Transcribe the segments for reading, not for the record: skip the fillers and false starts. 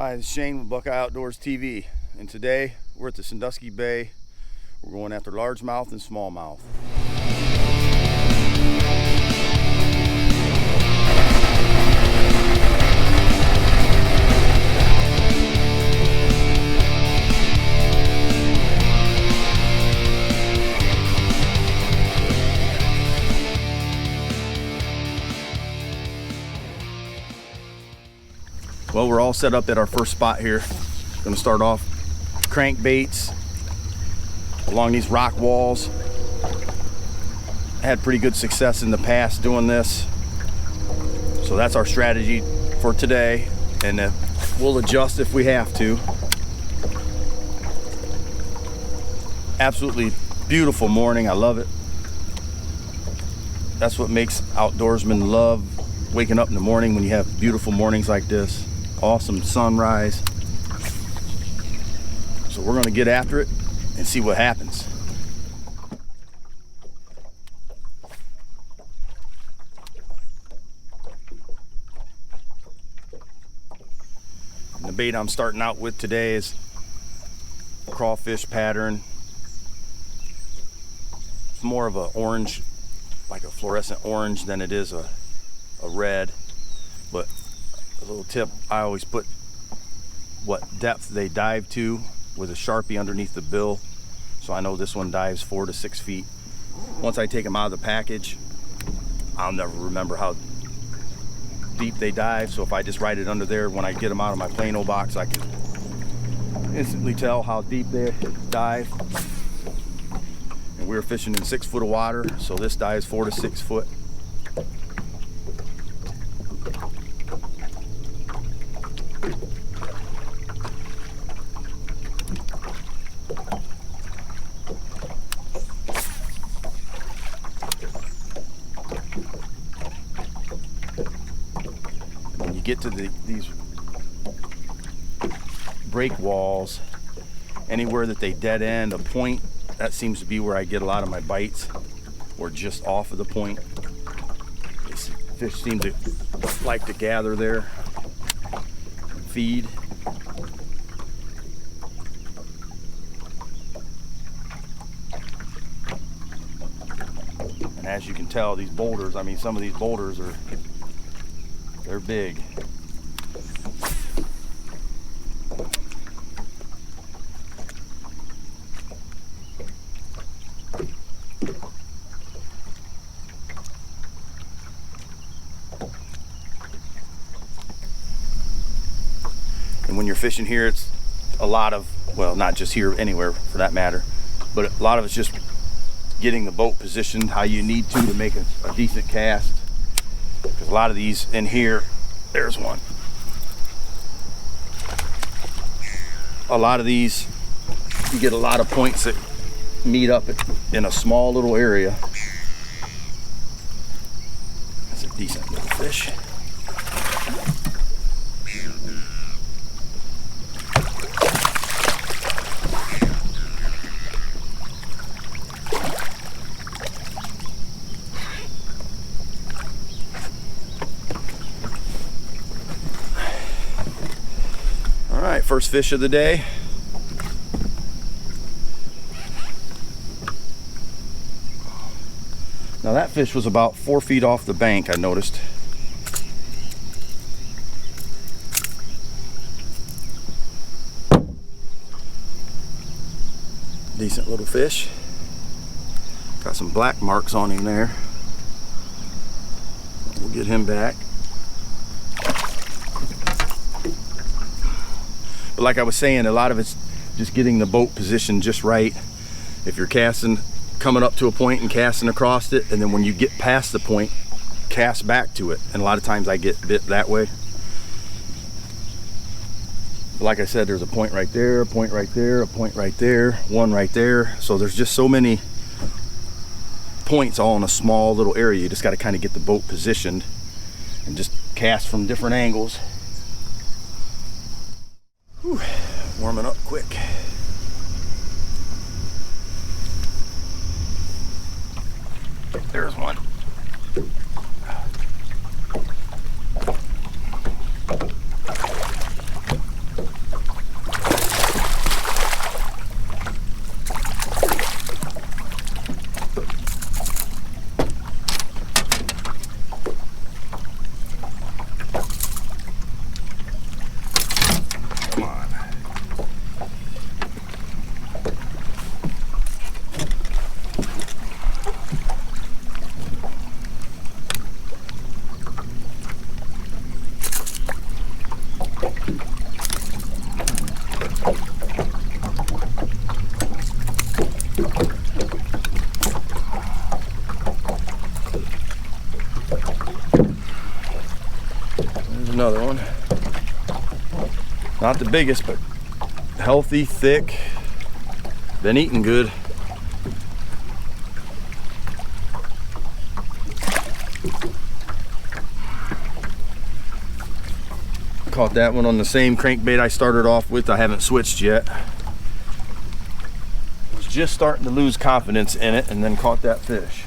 Hi, this is Shane with Buckeye Outdoors TV, and today we're at the Sandusky Bay. We're going after largemouth and smallmouth. Well, we're all set up at our first spot here. Going to start off crankbaits along these rock walls. Had pretty good success in the past doing this, so that's our strategy for today, and we'll adjust if we have to. Absolutely beautiful morning. I love it. That's what makes outdoorsmen love waking up in the morning, when you have beautiful mornings like this. Awesome sunrise. So we're going to get after it and see what happens. And the bait I'm starting out with today is crawfish pattern. It's more of an orange, like a fluorescent orange, than it is a red. But a little tip, I always put what depth they dive to with a Sharpie underneath the bill, so I know this one dives 4 to 6 feet. Once I take them out of the package, I'll never remember how deep they dive, so if I just write it under there, when I get them out of my Plano box, I can instantly tell how deep they dive. And we were fishing in 6 foot of water, so this dives 4 to 6 foot. Get to these break walls, anywhere that they dead end a point, that seems to be where I get a lot of my bites, or just off of the point. These fish seem to like to gather there, feed. And as you can tell, these boulders, I mean, some of these boulders they're big. And when you're fishing here, it's a lot of, well, not just here, anywhere for that matter, but a lot of it's just getting the boat positioned how you need to make a decent cast. Because a lot of these in here, there's one. A lot of these, you get a lot of points that meet up in a small little area. That's a decent little fish. All right, first fish of the day. Now that fish was about 4 feet off the bank, I noticed. Decent little fish. Got some black marks on him there. We'll get him back. But like I was saying, a lot of it's just getting the boat positioned just right. If you're casting, coming up to a point and casting across it, and then when you get past the point, cast back to it. And a lot of times I get bit that way. But like I said, there's a point right there, a point right there, a point right there, one right there. So there's just so many points all in a small little area. You just got to kind of get the boat positioned and just cast from different angles. Whew, warming up quick. There's one. Not the biggest, but healthy, thick. Been eating good. Caught that one on the same crankbait I started off with. I haven't switched yet. Was just starting to lose confidence in it and then caught that fish.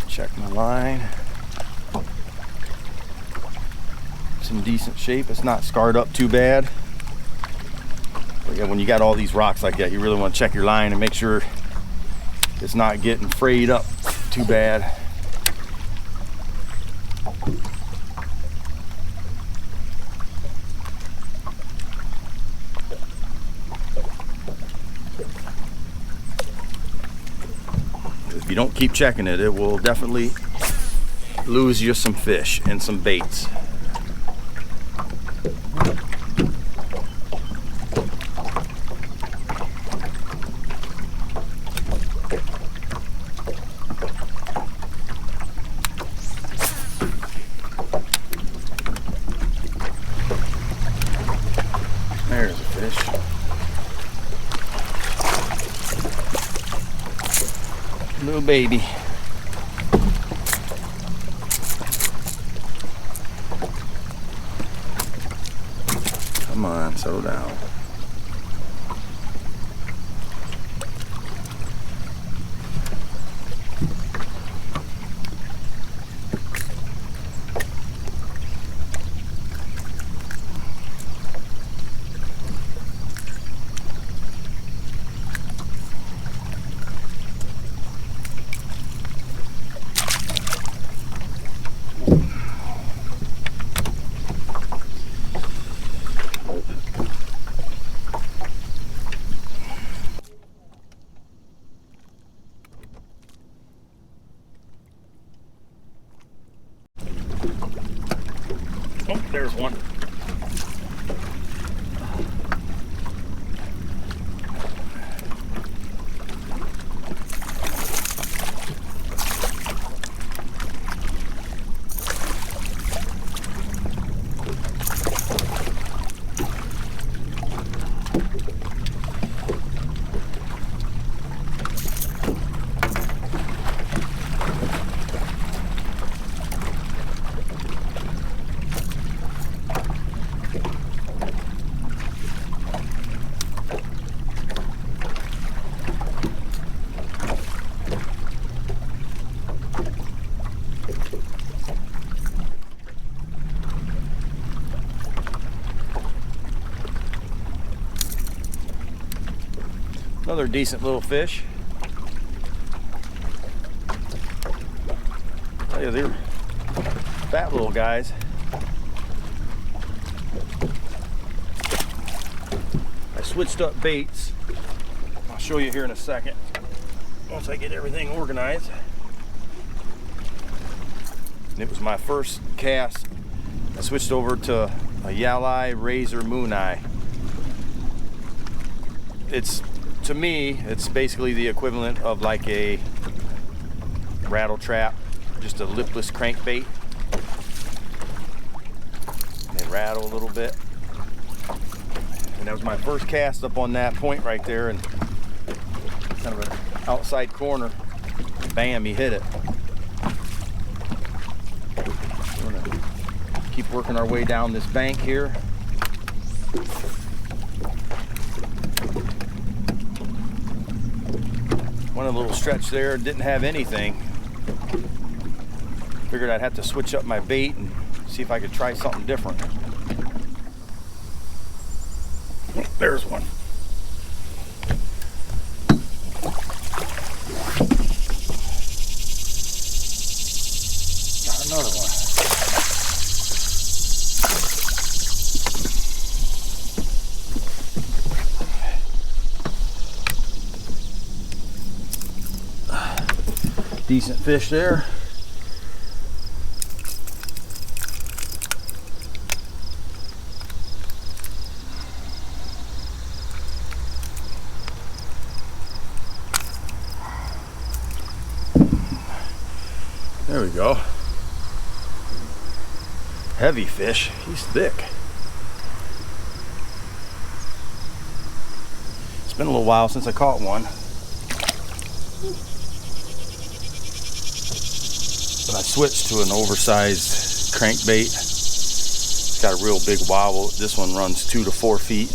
Check my line. It's in decent shape. It's not scarred up too bad. But yeah, when you got all these rocks like that, you really want to check your line and make sure it's not getting frayed up too bad. If you don't keep checking it, it will definitely lose you some fish and some baits. There's a fish. Little baby. Come on, settle down. Oh, there's one. Another decent little fish. Tell you, they're fat little guys. I switched up baits. I'll show you here in a second once I get everything organized. And it was my first cast. I switched over to a Yalleye Razor Moon Eye. To me, it's basically the equivalent of like a rattle trap, just a lipless crankbait. They rattle a little bit. And that was my first cast up on that point right there, and kind of an outside corner. Bam, he hit it. We're gonna keep working our way down this bank here. Went a little stretch there, didn't have anything. Figured I'd have to switch up my bait and see if I could try something different. Oh, there's one. Got another one. Decent fish there. There we go. Heavy fish. He's thick. It's been a little while since I caught one. But I switched to an oversized crankbait. It's got a real big wobble. This one runs 2 to 4 feet.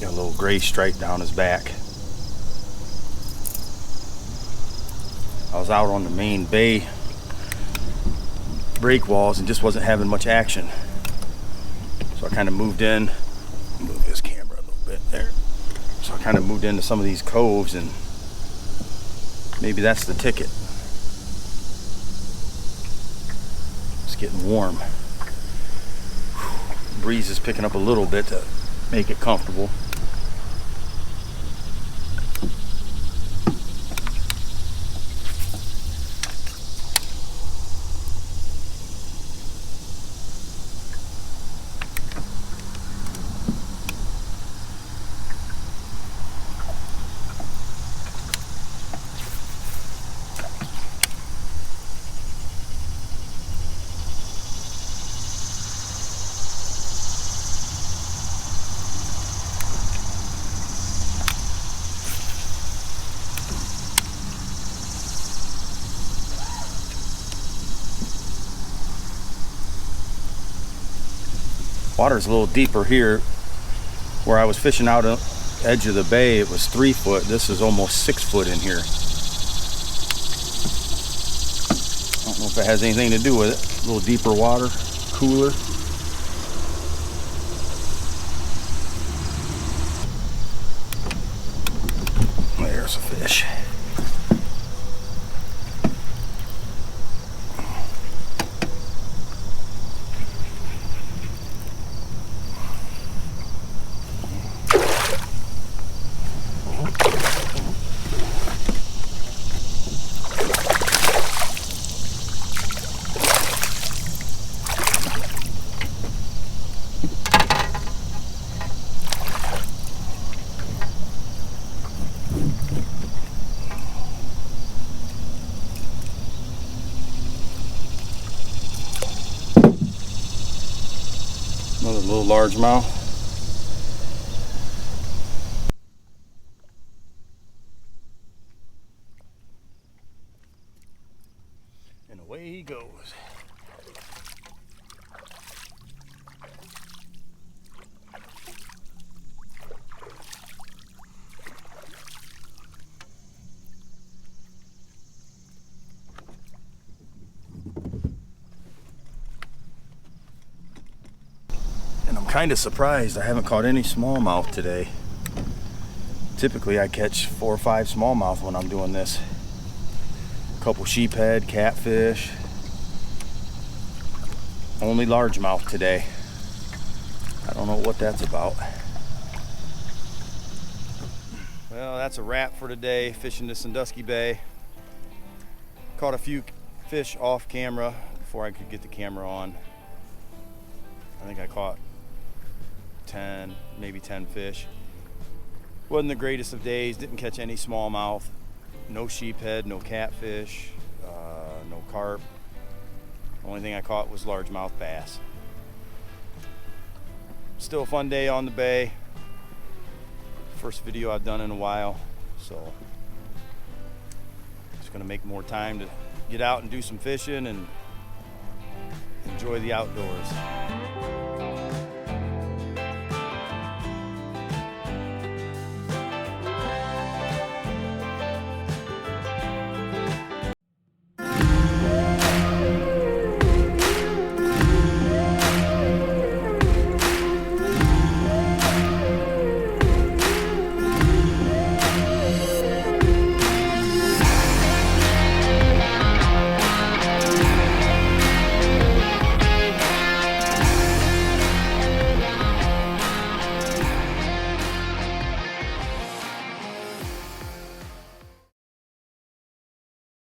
Got a little gray stripe down his back. I was out on the main bay breakwalls and just wasn't having much action. So I kind of moved in. Move this camera a little bit there. So I kind of moved into some of these coves, and maybe that's the ticket. It's getting warm. Breeze is picking up a little bit to make it comfortable. Water's a little deeper here. Where I was fishing out on the edge of the bay, it was 3 foot. This is almost 6 foot in here. I don't know if it has anything to do with it. A little deeper water, cooler. There's a fish. Another little largemouth. And away he goes. And I'm kind of surprised I haven't caught any smallmouth today. Typically I catch 4 or 5 smallmouth when I'm doing this. A couple sheephead, catfish. Only largemouth today. I don't know what that's about. Well, that's a wrap for today, fishing the Sandusky Bay. Caught a few fish off camera before I could get the camera on. I think I caught 10, maybe 10 fish. Wasn't the greatest of days, didn't catch any smallmouth, no sheephead, no catfish, no carp. The only thing I caught was largemouth bass. Still a fun day on the bay. First video I've done in a while, so just gonna make more time to get out and do some fishing and enjoy the outdoors.